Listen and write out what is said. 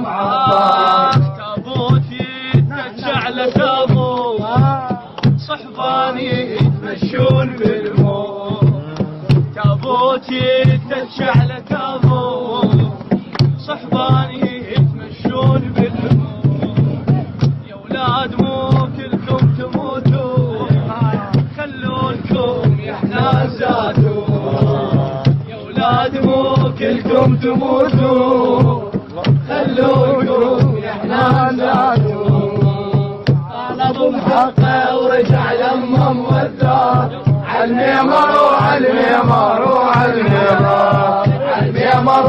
معطر تابوتي تشعل تابوت صحباني يتمشون بالموت تابوتي تشعل تابوت صحباني يتمشون بالموت يا ولاد مو كلكم تموتون خلونكم يا حنازاتون يا ولاد مو كلكم تموتون خلونكم يا حنازاتون انا بمحقه ورجع لما مودات عالميمر وعالميمر وعالميمر عالميمر